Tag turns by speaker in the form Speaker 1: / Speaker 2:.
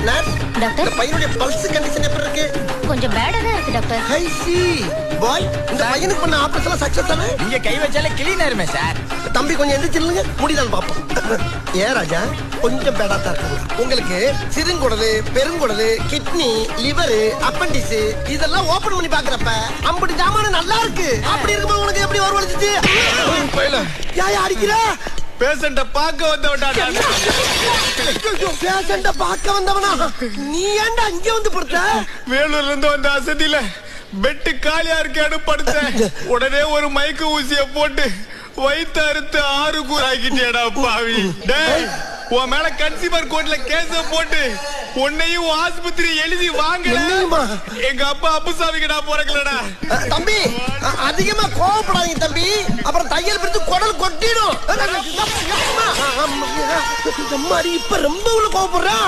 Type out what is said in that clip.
Speaker 1: Doctor
Speaker 2: பையனுடைய pulse condition எப்படி இருக்கு?
Speaker 1: கொஞ்சம் பேடா தான் இருக்கு டாக்டர்.
Speaker 2: ஐ சி பாய், இந்த பையனுக்கு பண்ண ஆபரேஷன் சக்சஸ் தானே?
Speaker 3: நீங்க கை வச்சாலே கிளீன் ஆயிருமே சார்.
Speaker 2: தம்பி கொஞ்சம் எந்திரிச்சிருங்க, முடிதான் பாப்போம். ஏன் ராஜா கொஞ்சம் பேடா தான் இருக்கு. உங்களுக்கு சிறுங்குடலு, பெருங்குடலு, கிட்னி, லிவர், அப்பண்டிஸ் இதெல்லாம் ஓபன் பண்ணி பாக்குறப்ப அம்படி ஜாமான நல்லா இருக்கு. அப்படி இருக்கும்போது உனக்கு எப்படி வரவழைச்சிச்சு? யா அடிக்கிற
Speaker 3: பேஷண்ட பார்க்க வந்தவடா.
Speaker 2: பேஷண்ட பார்க்க வந்தவனா? நீ ஏன்டா இங்க வந்து படுத்த?
Speaker 3: வேலூர்ல இருந்து வந்த அசதியில பெட்டு காலியா இருக்கேன்னு படுத்தேன். உடனே ஒரு மயக்க ஊசிய போட்டு வயிற்று அறுத்து 6 கூறாக்கிட்டேடா பாவி. டேய், உன் மேல கன்சியூமர் கோர்ட்ல கேஸ் போட்டு உன்னையும் ஆஸ்பத்திரி எழுதி வாங்கல. எங்க அப்பா அப்புசாமிக்கு நான் பிறக்கலடா.
Speaker 2: தம்பி அதிகமா கோவப்படாதீங்க தம்பி, அப்புறம் தையல் பிடித்து குடல் கொட்டிடும். இப்ப ரொம்ப கோவப்படுறான்.